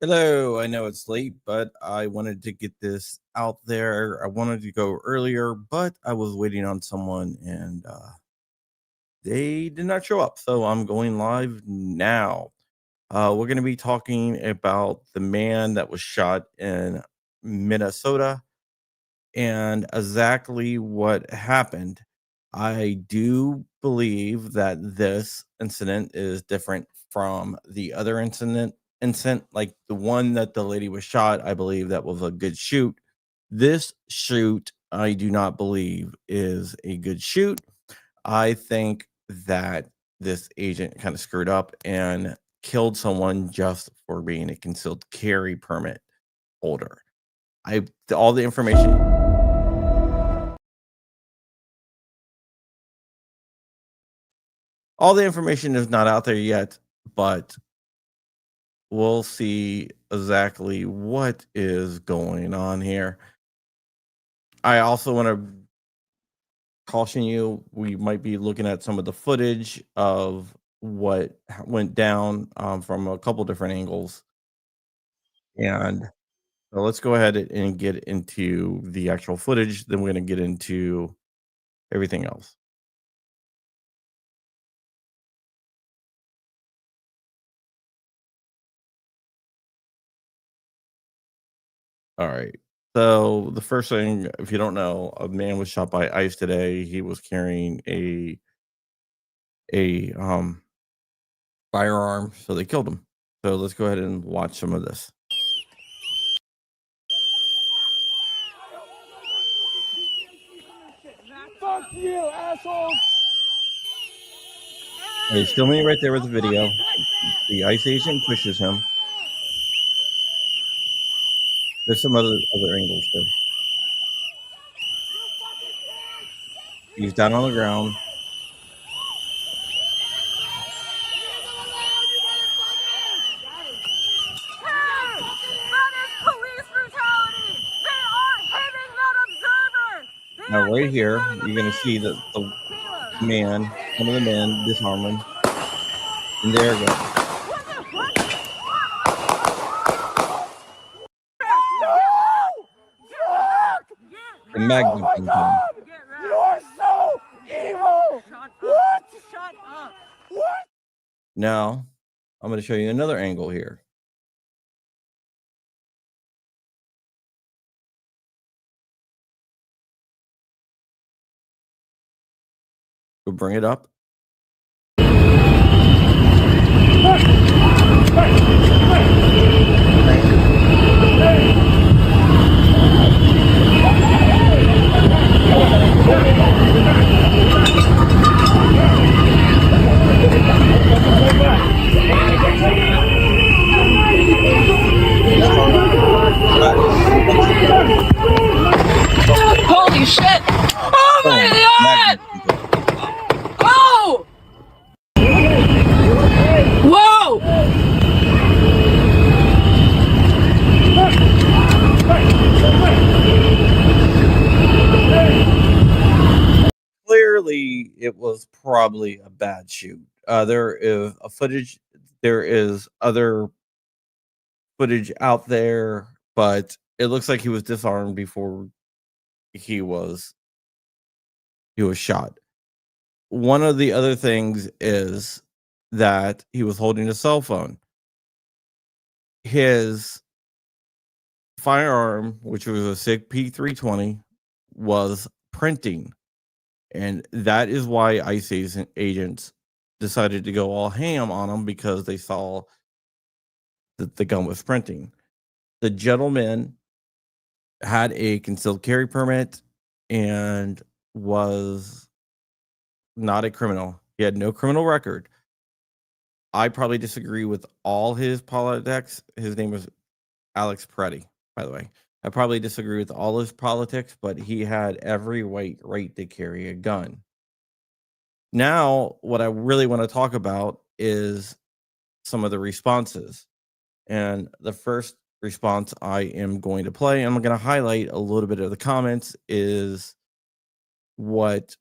Hello, I know it's late, but I wanted to get this out there. I wanted to go earlier, but I was waiting on someone and they did not show up. So I'm going live now. We're going to be talking about the man that was shot in Minnesota and exactly what happened. I do believe that this incident is different from the other incident like the one that the lady was shot. I believe that was a good shoot. This shoot, I do not believe is a good shoot. I think that this agent kind of screwed up and killed someone just for being a concealed carry permit holder. I all the information All the information is not out there yet, but we'll see exactly what is going on here. I also want to caution you, we might be looking at some of the footage of what went down from a couple different angles. And let's go ahead and get into the actual footage. Then we're going to get into everything else. All right. So the first thing, if you don't know, a man was shot by ICE today. He was carrying a firearm, so they killed him. So let's go ahead and watch some of this. Fuck you, assholes! He's filming right there with the video. The ICE agent pushes him. There's some other angles too. He's down on the ground. Now, right here, you're going to see that the man, one of the men, disarm him. And there it goes. The Magnum Oh my God! You are so evil! What? Shut up! What? Now, I'm going to show you another angle here. We'll bring it up. Holy shit! Oh my god! Oh! Whoa! Clearly, it was probably a bad shoot. There is a footage. There is other footage out there, but it looks like he was disarmed before he was shot. One of the other things is that he was holding a cell phone. His firearm, which was a SIG P320, was printing, and that is why ICE agents decided to go all ham on him, because they saw that the gun was printing. The gentleman had a concealed carry permit and was not a criminal. He had no criminal record. I probably disagree with all his politics. His name was Alex Preddy, by the way. I probably disagree with all his politics, but he had every right to carry a gun. Now, what I really want to talk about is some of the responses. And the first response I am going to play, I'm going to highlight a little bit of the comments, is what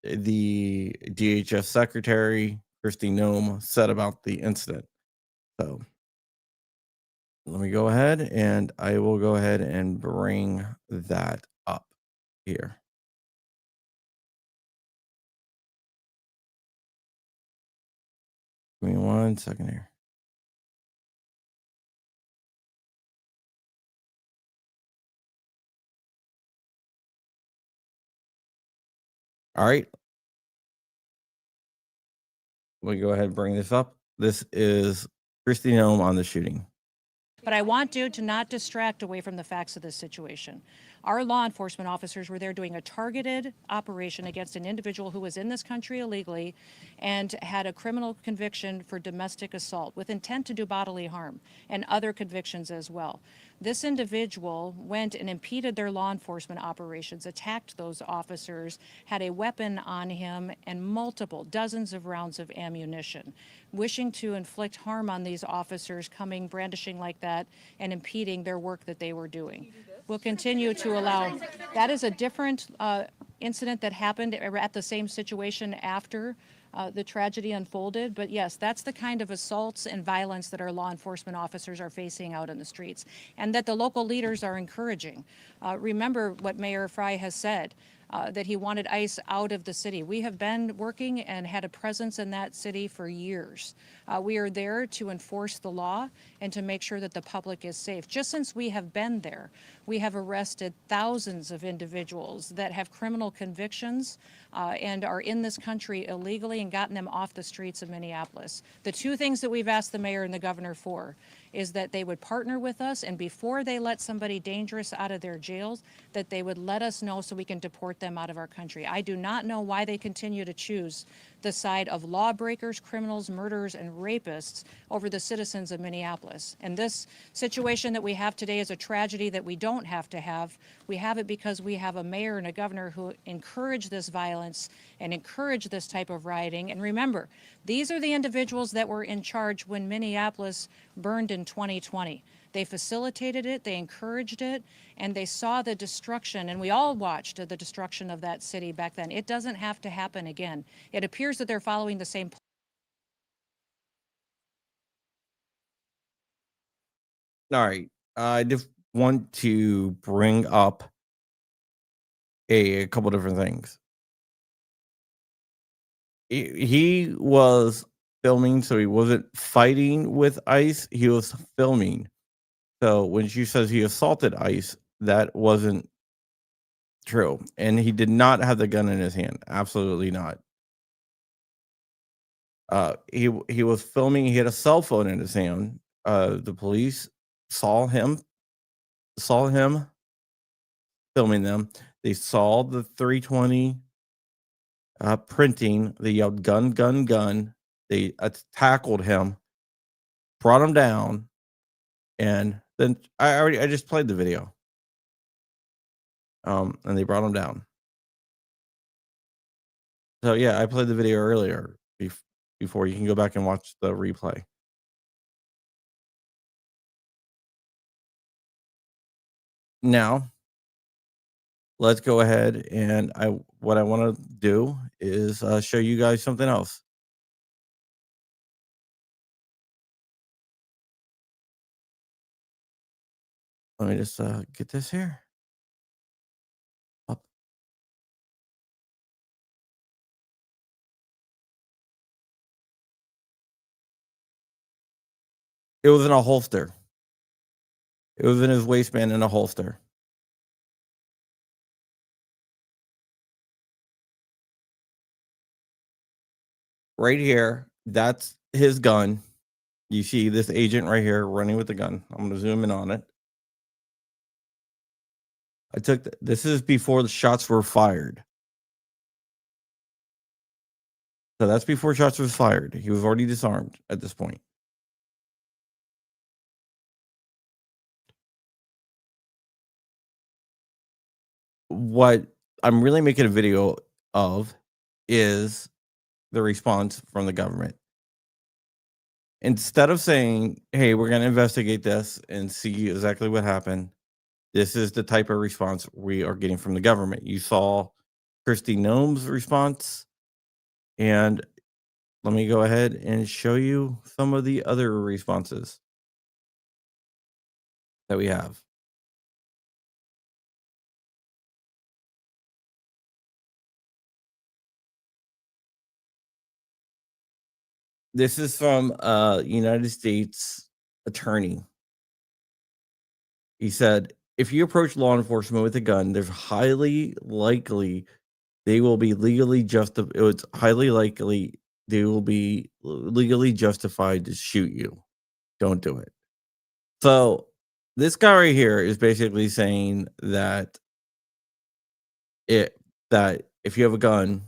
the DHS Secretary, Christy Nome, said about the incident. So Let me go ahead and I will go ahead and bring that up here. Give me 1 second here. All right. Let me go ahead and bring this up. This is Christy Nome on the shooting. But I want you to not distract away from the facts of this situation. Our law enforcement officers were there doing a targeted operation against an individual who was in this country illegally and had a criminal conviction for domestic assault with intent to do bodily harm and other convictions as well. This individual went and impeded their law enforcement operations, attacked those officers, had a weapon on him and multiple dozens of rounds of ammunition, wishing to inflict harm on these officers, coming brandishing like that and impeding their work that they were doing. We'll continue to allow. That is a different incident that happened at the same situation after the tragedy unfolded. But yes, that's the kind of assaults and violence that our law enforcement officers are facing out in the streets and that the local leaders are encouraging. Remember what Mayor Fry has said. That he wanted ICE out of the city. We have been working and had a presence in that city for years. We are there to enforce the law and to make sure that the public is safe. Just since we have been there, we have arrested thousands of individuals that have criminal convictions and are in this country illegally and gotten them off the streets of Minneapolis. The two things that we've asked the mayor and the governor for is that they would partner with us, and before they let somebody dangerous out of their jails, that they would let us know so we can deport them out of our country. I do not know why they continue to choose the side of lawbreakers, criminals, murderers, and rapists over the citizens of Minneapolis. And this situation that we have today is a tragedy that we don't have to have. We have it because we have a mayor and a governor who encourage this violence and encourage this type of rioting. And remember, these are the individuals that were in charge when Minneapolis burned in 2020. They facilitated it, they encouraged it, and they saw the destruction, and we all watched the destruction of that city back then. It doesn't have to happen again. It appears that they're following the same. All right. I just want to bring up a couple different things. He was filming, so he wasn't fighting with ICE. He was filming. So when she says he assaulted ICE, that wasn't true. And he did not have the gun in his hand. Absolutely not. He was filming. He had a cell phone in his hand. The police saw him filming them. They saw the 320 printing. They yelled gun, gun, gun. They tackled him, brought him down, and then I just played the video. And they brought him down. So yeah, I played the video earlier before. You can go back and watch the replay. Now, let's go ahead and what I want to do is show you guys something else. Let me just get this here. Up. It was in a holster. It was in his waistband in a holster. Right here, that's his gun. You see this agent right here running with the gun. I'm going to zoom in on it. This is before the shots were fired. So that's before shots was fired. He was already disarmed at this point. What I'm really making a video of is the response from the government. Instead of saying, hey, we're going to investigate this and see exactly what happened, this is the type of response we are getting from the government. You saw Christy Nome's response, and let me go ahead and show you some of the other responses. that we have. This is from a United States attorney. He said, if you approach law enforcement with a gun, there's highly likely they will be legally it's highly likely they will be legally justified to shoot you. Don't do it. So this guy right here is basically saying that if you have a gun,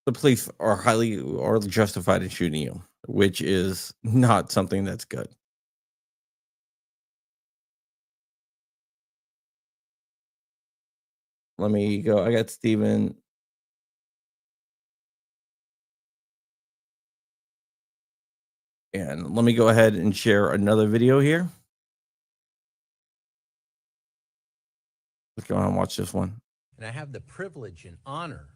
the police are justified in shooting you, which is not something that's good. Let me go. I got Steven. And let me go ahead and share another video here. Let's go on and watch this one. And I have the privilege and honor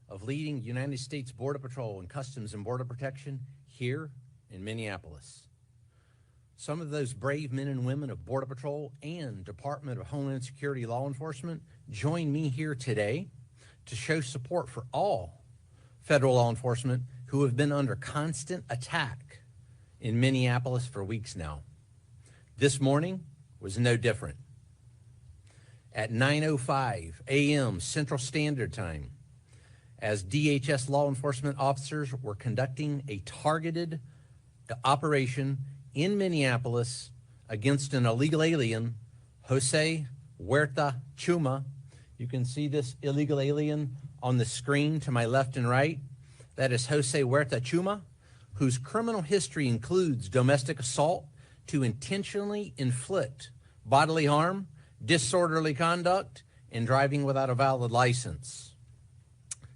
of leading United States Border Patrol and Customs and Border Protection here in Minneapolis. Some of those brave men and women of Border Patrol and Department of Homeland Security law enforcement join me here today to show support for all federal law enforcement who have been under constant attack in Minneapolis for weeks now. This morning was no different. At 9:05 a.m. Central Standard Time, as DHS law enforcement officers were conducting a targeted operation in Minneapolis against an illegal alien, Jose Huerta Chuma. You can see this illegal alien on the screen to my left and right. That is Jose Huerta Chuma, whose criminal history includes domestic assault to intentionally inflict bodily harm, disorderly conduct, and driving without a valid license.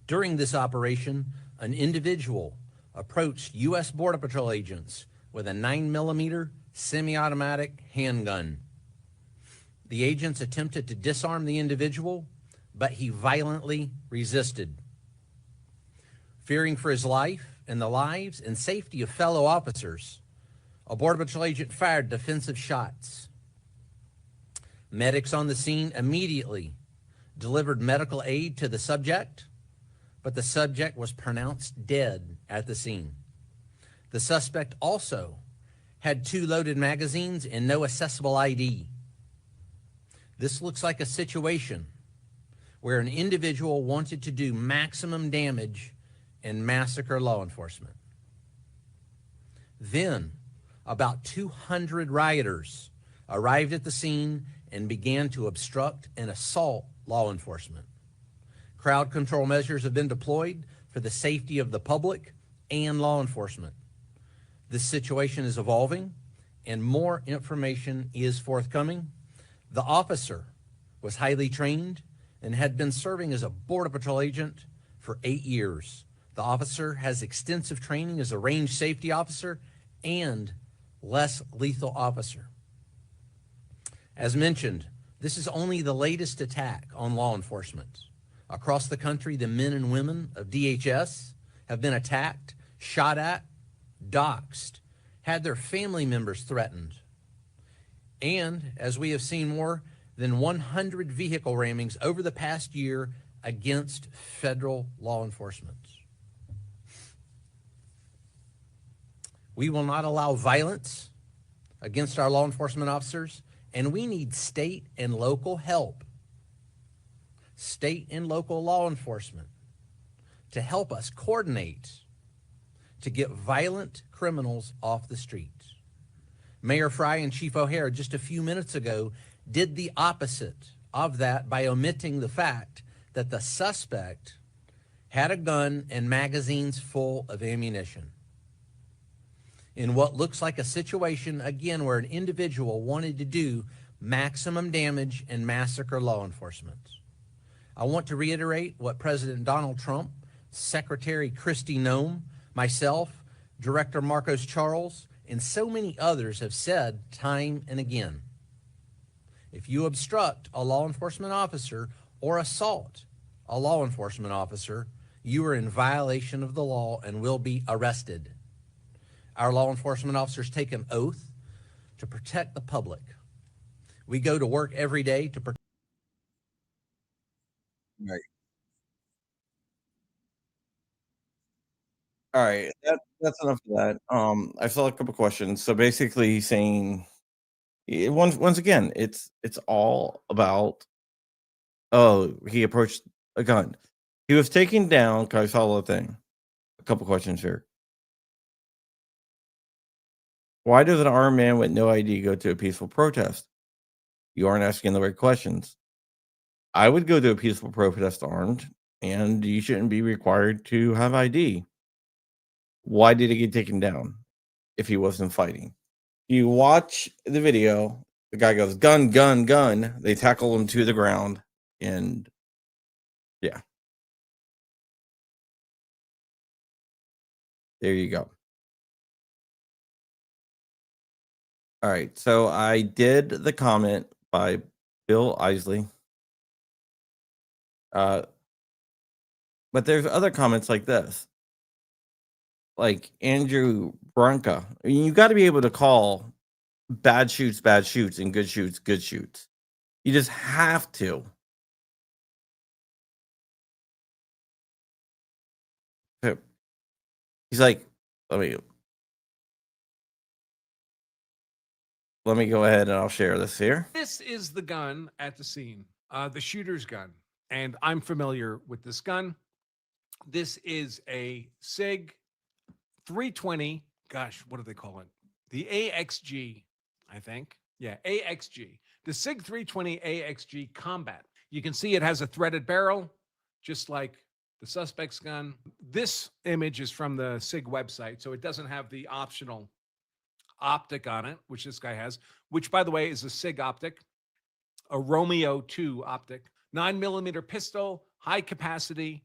During this operation, an individual approached U.S. Border Patrol agents with a 9mm semi-automatic handgun. The agents attempted to disarm the individual, but he violently resisted. Fearing for his life and the lives and safety of fellow officers, a Border Patrol agent fired defensive shots. Medics on the scene immediately delivered medical aid to the subject, but the subject was pronounced dead at the scene. The suspect also had 2 loaded magazines and no accessible ID. This looks like a situation where an individual wanted to do maximum damage and massacre law enforcement. Then, about 200 rioters arrived at the scene and began to obstruct and assault law enforcement. Crowd control measures have been deployed for the safety of the public and law enforcement. This situation is evolving and more information is forthcoming. The officer was highly trained and had been serving as a Border Patrol agent for 8 years. The officer has extensive training as a range safety officer and less lethal officer. As mentioned, this is only the latest attack on law enforcement. Across the country, the men and women of DHS have been attacked, shot at, doxxed, had their family members threatened. And, as we have seen, more than 100 vehicle rammings over the past year against federal law enforcement. We will not allow violence against our law enforcement officers, and we need state and local help, state and local law enforcement, to help us coordinate to get violent criminals off the streets. Mayor Fry and Chief O'Hare just a few minutes ago did the opposite of that by omitting the fact that the suspect had a gun and magazines full of ammunition. In what looks like a situation, again, where an individual wanted to do maximum damage and massacre law enforcement. I want to reiterate what President Donald Trump, Secretary Kristi Noem, myself, Director Marcos Charles, and so many others have said time and again. If you obstruct a law enforcement officer or assault a law enforcement officer, you are in violation of the law and will be arrested. Our law enforcement officers take an oath to protect the public. We go to work every day to protect. Right. All right, that's enough of that. I saw a couple questions. So basically, he's saying once again, it's all about. Oh, he approached a gun. He was taken down. 'Cause I saw the thing. A couple questions here. Why does an armed man with no ID go to a peaceful protest? You aren't asking the right questions. I would go to a peaceful protest armed, and you shouldn't be required to have ID. Why did he get taken down if he wasn't fighting? You watch the video, the guy goes, gun, gun, gun. They tackle him to the ground, and yeah. There you go. All right, so I did the comment by Bill Isley. But there's other comments like this. Like Andrew Branca. I mean, you got to be able to call bad shoots, and good shoots, good shoots. You just have to. He's like, let me go ahead and I'll share this here. This is the gun at the scene, the shooter's gun. And I'm familiar with this gun. This is a SIG 320. Gosh, what do they call it? The AXG, I think. Yeah, AXG. The SIG 320 AXG Combat. You can see it has a threaded barrel, just like the suspect's gun. This image is from the SIG website, so it doesn't have the optional optic on it, which this guy has, which, by the way, is a SIG optic, a Romeo 2 optic, 9mm pistol, high capacity.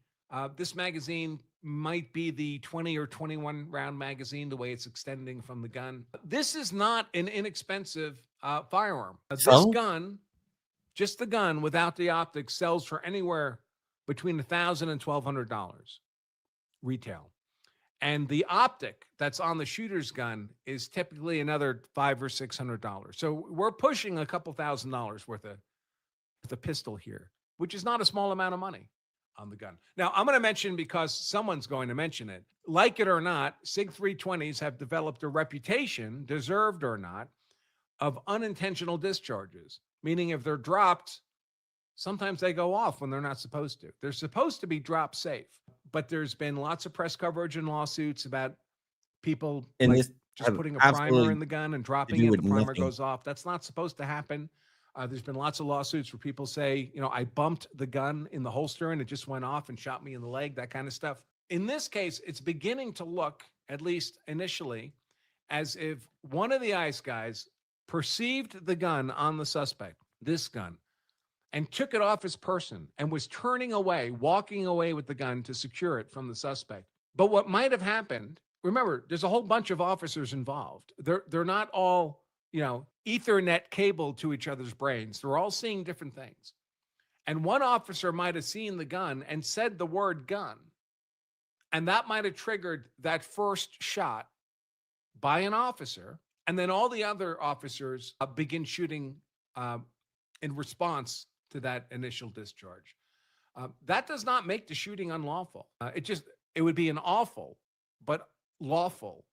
This magazine might be the 20 or 21 round magazine, the way it's extending from the gun. This is not an inexpensive firearm. This gun, just the gun without the optic, sells for anywhere between $1,000 and $1,200 retail. And the optic that's on the shooter's gun is typically another $500 or $600. So we're pushing a couple $1,000s worth of the pistol here, which is not a small amount of money on the gun. Now, I'm going to mention, because someone's going to mention it, like it or not, SIG 320s have developed a reputation, deserved or not, of unintentional discharges, meaning if they're dropped, sometimes they go off when they're not supposed to. They're supposed to be drop safe, but there's been lots of press coverage and lawsuits about people just putting a primer in the gun and dropping it, the primer goes off. That's not supposed to happen. There's been lots of lawsuits where people say, I bumped the gun in the holster and it just went off and shot me in the leg, that kind of stuff. In this case, it's beginning to look, at least initially, as if one of the ICE guys perceived the gun on the suspect, this gun, and took it off his person and was turning away, walking away with the gun to secure it from the suspect. But what might have happened, remember, there's a whole bunch of officers involved. They're not all, Ethernet cable to each other's brains. They're all seeing different things. And one officer might have seen the gun and said the word gun. And that might have triggered that first shot by an officer. And then all the other officers begin shooting in response to that initial discharge. That does not make the shooting unlawful. It would be an awful but lawful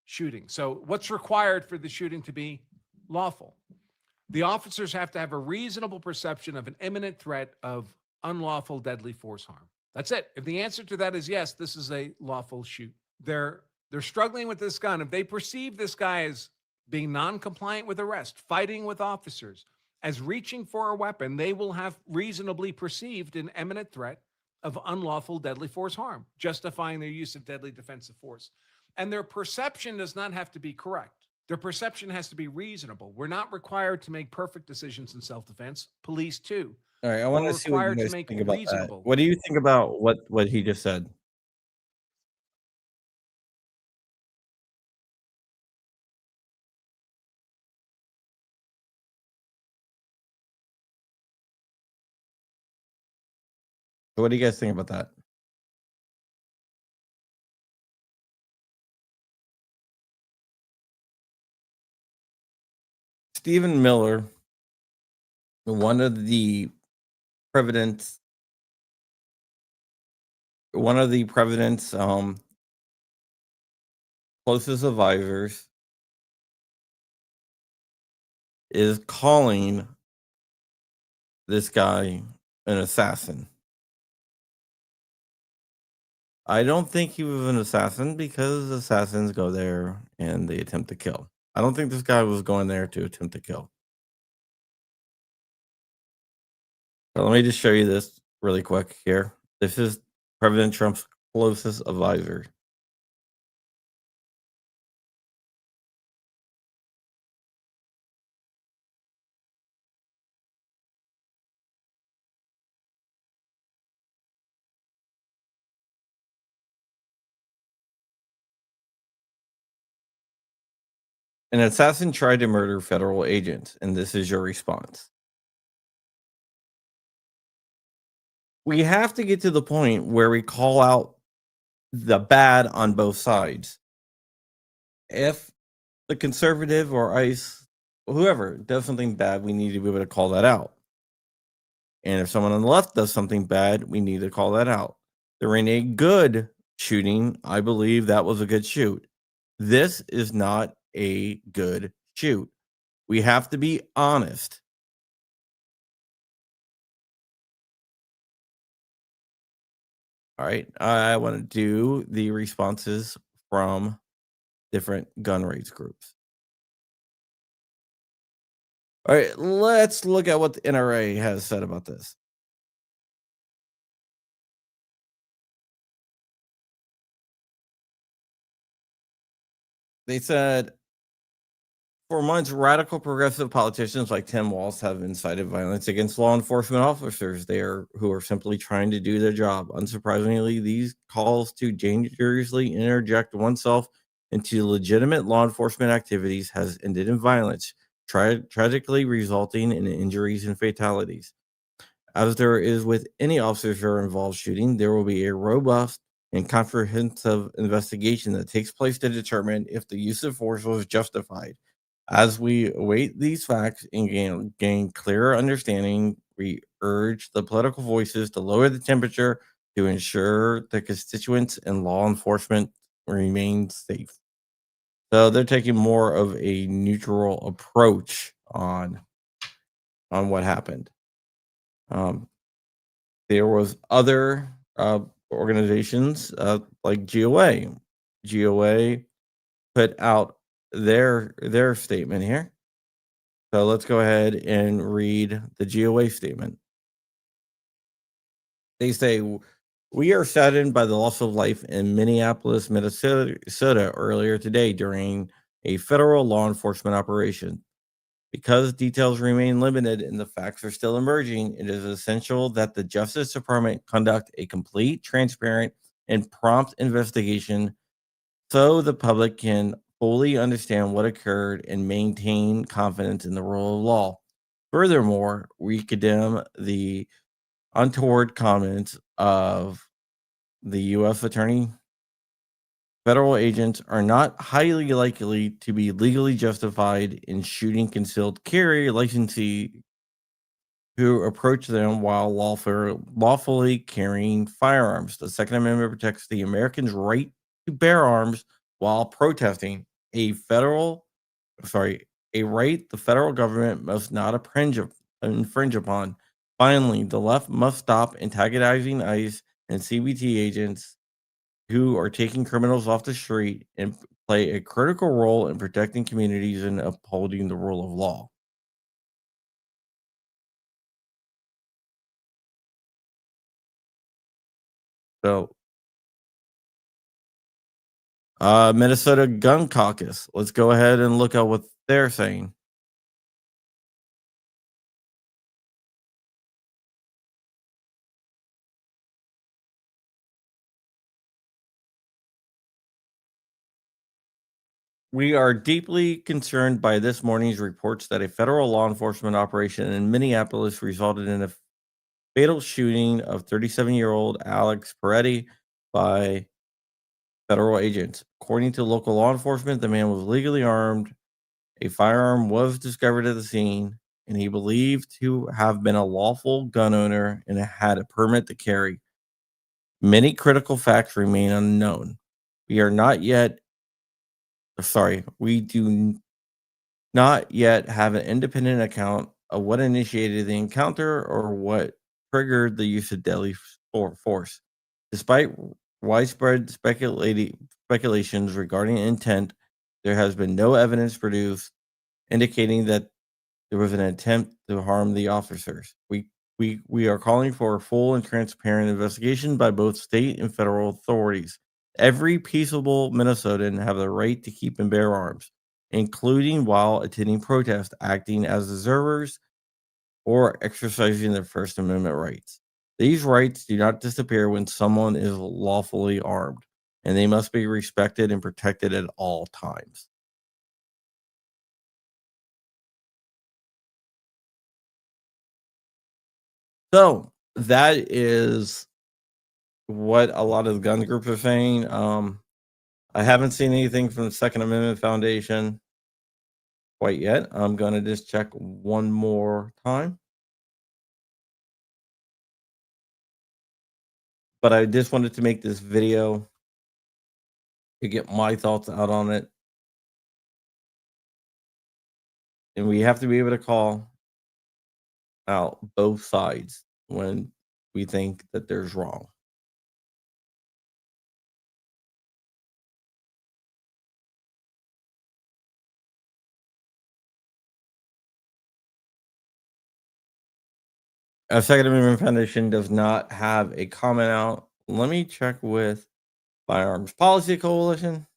shooting. So what's required for the shooting to be lawful? The officers have to have a reasonable perception of an imminent threat of unlawful deadly force harm. That's it. If the answer to that is yes, this is a lawful shoot. They're struggling with this gun. If they perceive this guy as being non-compliant with arrest, fighting with officers, as reaching for a weapon, they will have reasonably perceived an imminent threat of unlawful deadly force harm, justifying their use of deadly defensive force. And their perception does not have to be correct. Their perception has to be reasonable. We're not required to make perfect decisions in self-defense. Police too. All right, I want to see what you guys think about that. What do you think about what he just said? What do you guys think about that? Stephen Miller one of the president's closest advisors is calling this guy an assassin. I don't think he was an assassin because assassins go there and they attempt to kill. I don't think this guy was going there to attempt to kill. So let me just show you this really quick here. This is President Trump's closest advisor. An assassin tried to murder federal agents, and this is your response. We have to get to the point where we call out the bad on both sides. If the conservative or ICE, whoever does something bad, we need to be able to call that out. And if someone on the left does something bad, we need to call that out. During a good shooting, I believe that was a good shoot. This is not a good shoot. We have to be honest. All right. I want to do the responses from different gun rights groups. All right. Let's look at what the NRA has said about this. They said, for months, radical progressive politicians like Tim Walz have incited violence against law enforcement officers who are simply trying to do their job. Unsurprisingly, these calls to dangerously interject oneself into legitimate law enforcement activities has ended in violence, tragically resulting in injuries and fatalities. As there is with any officers who are involved shooting, there will be a robust and comprehensive investigation that takes place to determine if the use of force was justified. As we await these facts and gain clearer understanding, we urge the political voices to lower the temperature to ensure the constituents and law enforcement remain safe. So they're taking more of a neutral approach on what happened. There was other organizations like GOA. GOA put out their statement here. So let's go ahead and read the GOA statement. They say, we are saddened by the loss of life in Minneapolis, Minnesota earlier today during a federal law enforcement operation. Because details remain limited and the facts are still emerging, it is essential that the Justice Department conduct a complete, transparent, and prompt investigation so the public can fully understand what occurred and maintain confidence in the rule of law. Furthermore, we condemn the untoward comments of the U.S. Attorney. Federal agents are not highly likely to be legally justified in shooting concealed carry licensees who approach them while lawfully carrying firearms. The Second Amendment protects the Americans' right to bear arms while protesting, a right the federal government must not infringe upon. Finally, the left must stop antagonizing ICE and CBT agents who are taking criminals off the street and play a critical role in protecting communities and upholding the rule of law. So, Minnesota Gun Caucus. Let's go ahead and look at what they're saying. We are deeply concerned by this morning's reports that a federal law enforcement operation in Minneapolis resulted in a fatal shooting of 37-year-old Alex Peretti by federal agents. According to local law enforcement, the man was legally armed. A firearm was discovered at the scene, and he believed to have been a lawful gun owner and had a permit to carry. Many critical facts remain unknown. We do not yet have an independent account of what initiated the encounter or what triggered the use of deadly force. Despite widespread speculations regarding intent, there has been no evidence produced indicating that there was an attempt to harm the officers. We are calling for a full and transparent investigation by both state and federal authorities. Every peaceable Minnesotan have the right to keep and bear arms, including while attending protests, acting as observers, or exercising their First Amendment rights. These rights do not disappear when someone is lawfully armed, and they must be respected and protected at all times. So that is what a lot of the gun groups are saying. I haven't seen anything from the Second Amendment Foundation quite yet. I'm going to just check one more time. But I just wanted to make this video to get my thoughts out on it. And we have to be able to call out both sides when we think that there's wrong. Second Amendment Foundation does not have a comment out. Let me check with Firearms Policy Coalition.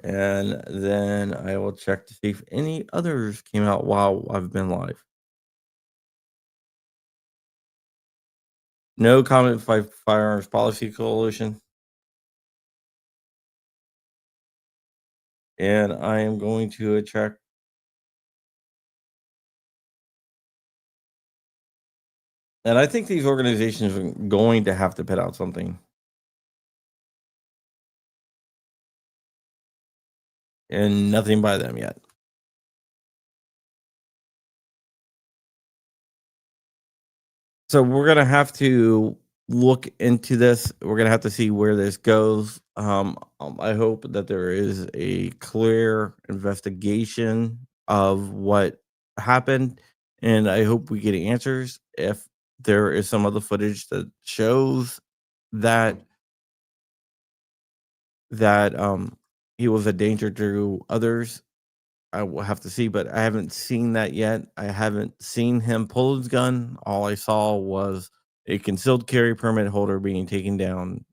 And then I will check to see if any others came out while I've been live. No comment by Firearms Policy Coalition. And I am going to check. And I think these organizations are going to have to put out something. And nothing by them yet. So we're going to have to look into this. We're going to have to see where this goes. I hope that there is a clear investigation of what happened. And I hope we get answers. If there is some other footage that shows that he was a danger to others, I will have to see, but I haven't seen that yet. I haven't seen him pull his gun. All I saw was a concealed carry permit holder being taken down,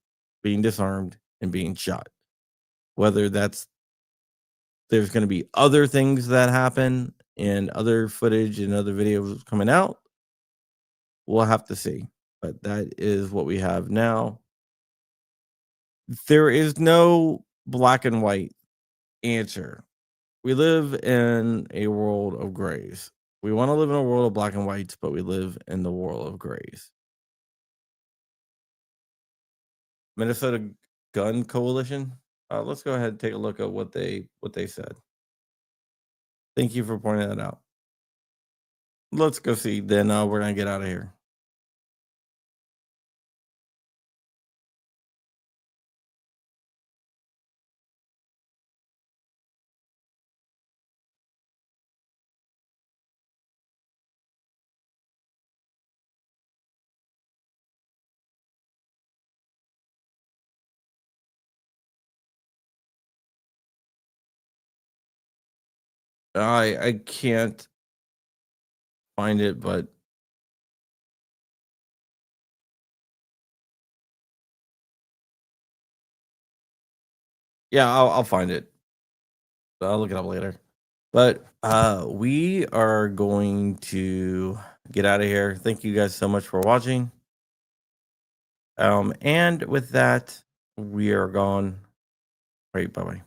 being disarmed, and being shot. Whether there's going to be other things that happen and other footage and other videos coming out, we'll have to see. But that is what we have now. There is no black and white answer. We live in a world of grays. We want to live in a world of black and whites, but we live in the world of grays. Minnesota Gun Coalition. Let's go ahead and take a look at what they said. Thank you for pointing that out. Let's go see. Then we're gonna get out of here. I can't find it, but yeah, I'll find it. I'll look it up later. But we are going to get out of here. Thank you guys so much for watching. And with that, we are gone. All right, bye-bye.